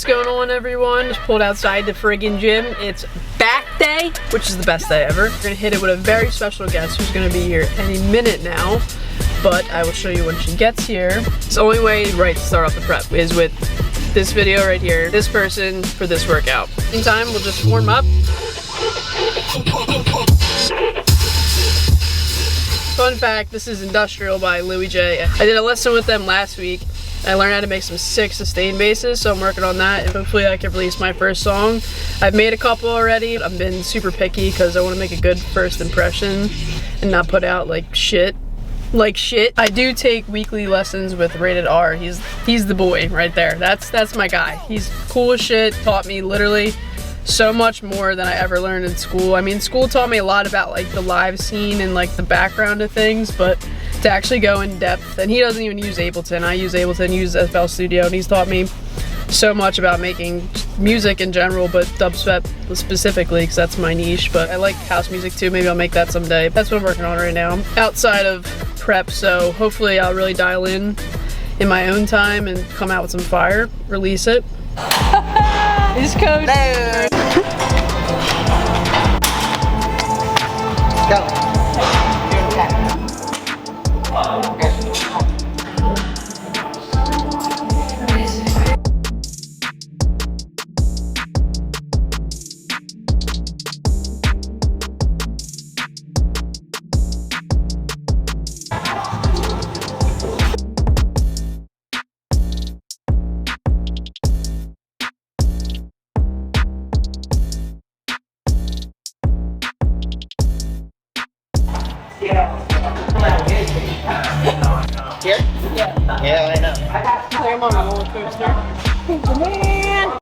What's going on, everyone? Just pulled outside the friggin' gym. It's back day, which is the best day ever. We're gonna hit it with a very special guest who's gonna be here any minute now, but I will show you when she gets here. It's the only way right to start off the prep is with this video right here, this person for this workout. Meantime, we'll just warm up. Fun fact, this is Industrial by Louis J. I did a lesson with them last week. I learned how to make some sick sustain basses, so I'm working on that, and hopefully I can release my first song. I've made a couple already. I've been super picky because I want to make a good first impression and not put out like shit. I do take weekly lessons with Rated R. He's the boy right there. That's my guy. He's cool as shit. Taught me literally so much more than I ever learned in school. I mean, school taught me a lot about like the live scene and like the background of things, but to actually go in depth, and he doesn't even use Ableton. I use Ableton, use FL Studio, and he's taught me so much about making music in general, but dubstep specifically, because that's my niche. But I like house music too. Maybe I'll make that someday. That's what I'm working on right now, outside of prep, so hopefully I'll really dial in my own time and come out with some fire, release it. This coach. Let's go. Here? Yeah, I know. Clear him on a roller coaster. Man!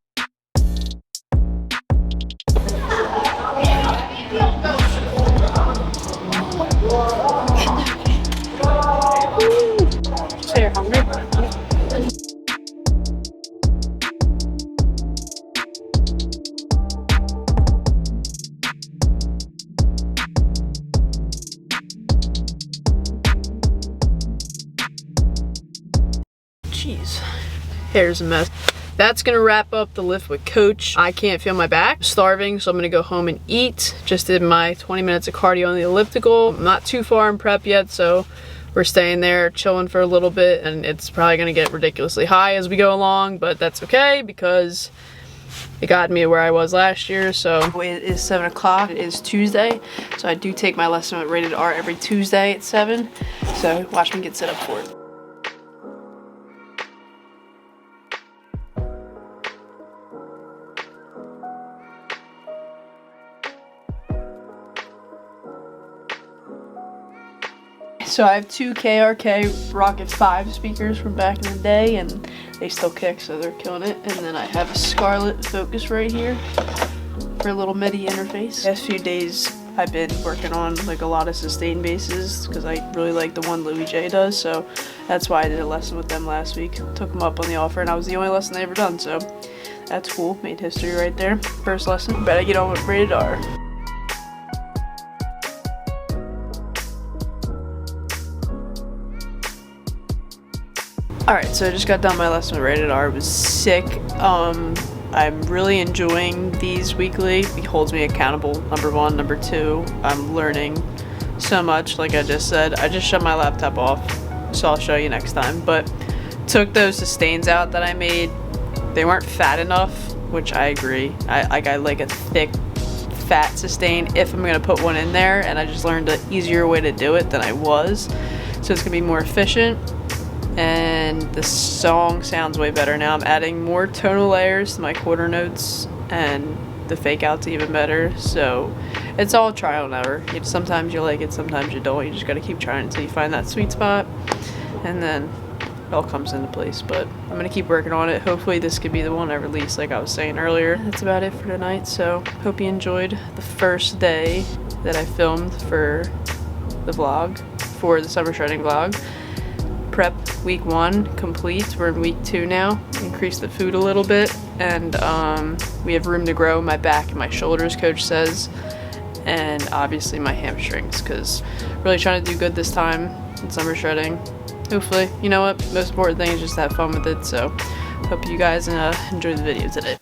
So you're hungry? Jeez, hair's a mess. That's gonna wrap up the lift with Coach. I can't feel my back. I'm starving, so I'm gonna go home and eat. Just did my 20 minutes of cardio on the elliptical. I'm not too far in prep yet, so we're staying there, chilling for a little bit, and it's probably gonna get ridiculously high as we go along, but that's okay because it got me where I was last year. So it is 7 o'clock. It is Tuesday, so I do take my lesson with Rated R every Tuesday at 7. So watch me get set up for it. So I have two KRK Rocket 5 speakers from back in the day, and they still kick, so they're killing it. And then I have a Scarlett Focus right here for a little MIDI interface. The last few days I've been working on like a lot of sustain basses because I really like the one Louis J does, so that's why I did a lesson with them last week. Took them up on the offer, and I was the only lesson they ever done, so that's cool. Made history right there. First lesson. Better get on with Rated R. Alright, so I just got done my lesson with Rated R. It was sick. I'm really enjoying these weekly. It holds me accountable, number one. Number two, I'm learning so much, like I just said. I just shut my laptop off, so I'll show you next time. But took those sustains out that I made. They weren't fat enough, which I agree. I like a thick, fat sustain if I'm going to put one in there, and I just learned an easier way to do it than I was. So it's going to be more efficient. And the song sounds way better now. I'm adding more tonal layers to my quarter notes, and the fake out's even better. So it's all trial and error. Sometimes you like it, sometimes you don't. You just gotta keep trying until you find that sweet spot, and then it all comes into place. But I'm gonna keep working on it. Hopefully this could be the one I release, like I was saying earlier. That's about it for tonight. So hope you enjoyed the first day that I filmed for the vlog, for the summer shredding vlog. Prep week 1 complete. We're in week 2 now. Increased the food a little bit, and we have room to grow. My back and my shoulders, Coach says, and obviously my hamstrings, because really trying to do good this time in summer shredding. Hopefully, you know what, most important thing is just have fun with it. So Hope you guys enjoy the video today.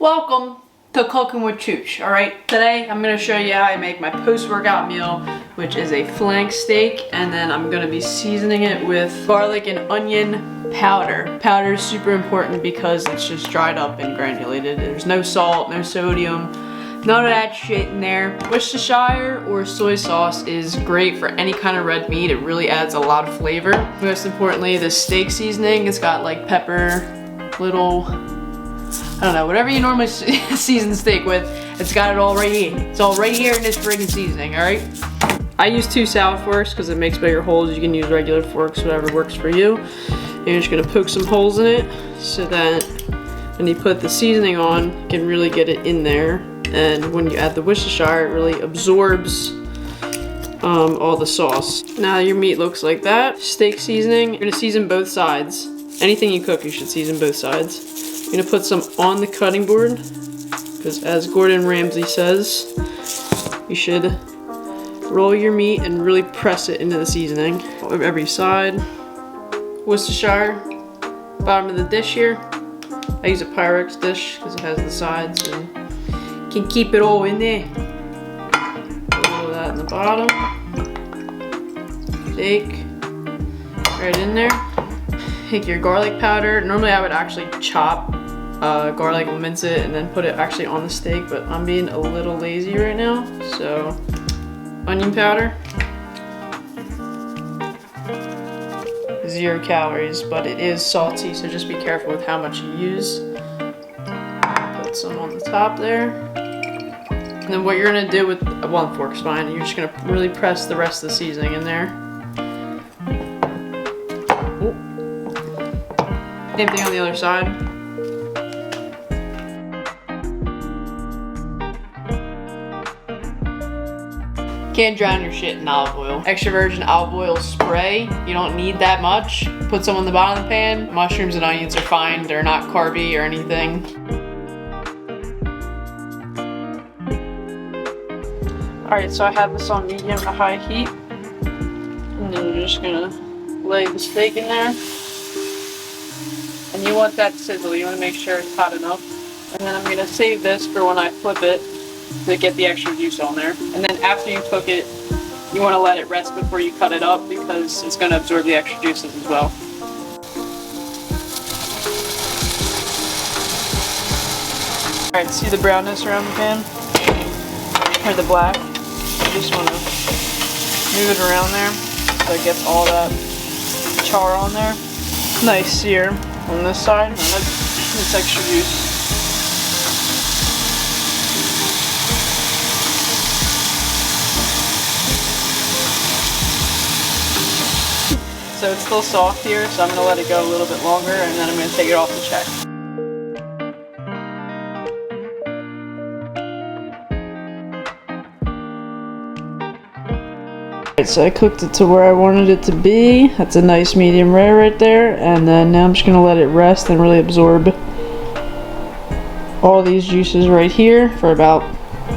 Welcome to Cooking with Chooch. Alright, today I'm going to show you how I make my post-workout meal, which is a flank steak, and then I'm going to be seasoning it with garlic and onion powder. Powder is super important because it's just dried up and granulated. There's no salt, no sodium, none of that shit in there. Worcestershire or soy sauce is great for any kind of red meat. It really adds a lot of flavor. Most importantly, the steak seasoning, it's got like pepper, little, I don't know, whatever you normally season steak with, it's got it all right here. It's all right here in this friggin' seasoning, alright? I use 2 salad forks because it makes bigger holes. You can use regular forks, whatever works for you. You're just gonna poke some holes in it so that when you put the seasoning on, you can really get it in there. And when you add the Worcestershire, it really absorbs all the sauce. Now your meat looks like that. Steak seasoning, you're gonna season both sides. Anything you cook, you should season both sides. I'm gonna put some on the cutting board because, as Gordon Ramsay says, you should roll your meat and really press it into the seasoning. Every side. Worcestershire, bottom of the dish here. I use a Pyrex dish because it has the sides and can keep it all in there. Put a little of that in the bottom. Steak right in there. Take your garlic powder. Normally I would actually chop garlic and mince it and then put it actually on the steak, but I'm being a little lazy right now. So, onion powder. 0 calories, but it is salty, so just be careful with how much you use. Put some on the top there. And then what you're gonna do with 1 fork's fine, you're just gonna really press the rest of the seasoning in there. Same thing on the other side. Can't drown your shit in olive oil. Extra virgin olive oil spray. You don't need that much. Put some on the bottom of the pan. Mushrooms and onions are fine. They're not carby or anything. Alright, so I have this on medium to high heat. And then you're just gonna lay the steak in there. And you want that to sizzle, you want to make sure it's hot enough. And then I'm going to save this for when I flip it to get the extra juice on there. And then after you cook it, you want to let it rest before you cut it up because it's going to absorb the extra juices as well. Alright, see the brownness around the pan? Or the black? You just want to move it around there so it gets all that char on there. Nice sear on this side, and this extra juice. So it's still soft here, so I'm going to let it go a little bit longer, and then I'm going to take it off and check. So I cooked it to where I wanted it to be. That's a nice medium rare right there. And then now I'm just gonna let it rest and really absorb all these juices right here for about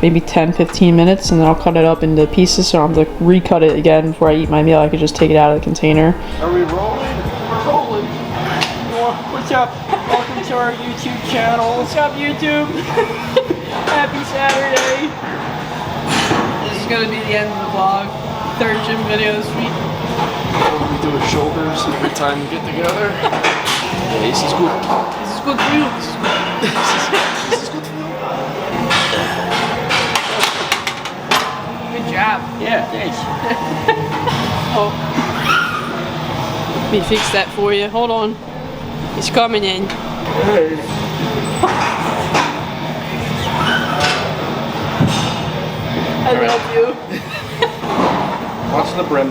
maybe 10-15 minutes, and then I'll cut it up into pieces so I don't have to recut it again before I eat my meal. I could just take it out of the container. Are we rolling? We're rolling. What's up? Welcome to our YouTube channel. What's up, YouTube? Happy Saturday. This is gonna be the end of the vlog. 3rd gym video this week. We do our shoulders every time we get together. Yeah, this is good. This is good for you. This is good for you. Good job. Yeah, thanks. Oh. Let me fix that for you. Hold on. It's coming in. I love you. Watch the brim.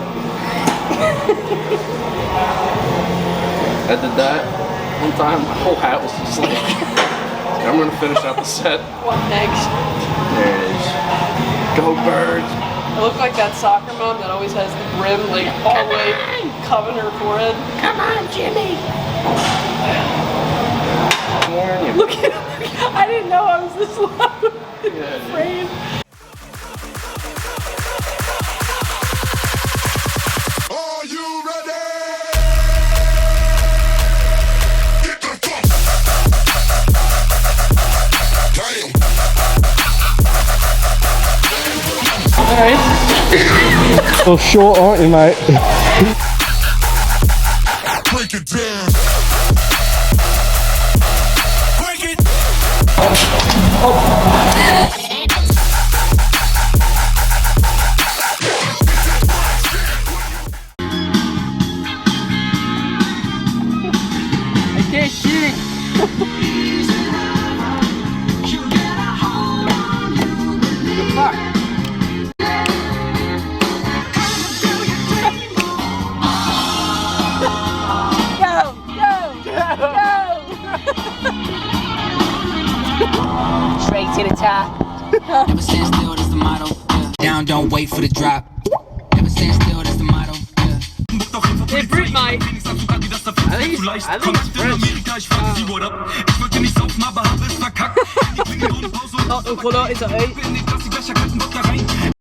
I did that one time. My whole hat was just like. I'm gonna finish out the set. What next? There it is. Go Birds. I look like that soccer mom that always has the brim like all the way covering her forehead. Come on, Jimmy. Warn you. Look at I didn't know I was this loud. Afraid. Are you ready? Get the fuck. Damn. Alright. Well, short, aren't you, mate? Break it down. Break it. I can't shoot. The fuck? Straight to the top. Never stand still, that's the motto. Yeah. Down, don't wait for the drop. Never stand still, that's the motto. Yeah. Hey, Brit, mate. I think it's French. Not the colour, is it?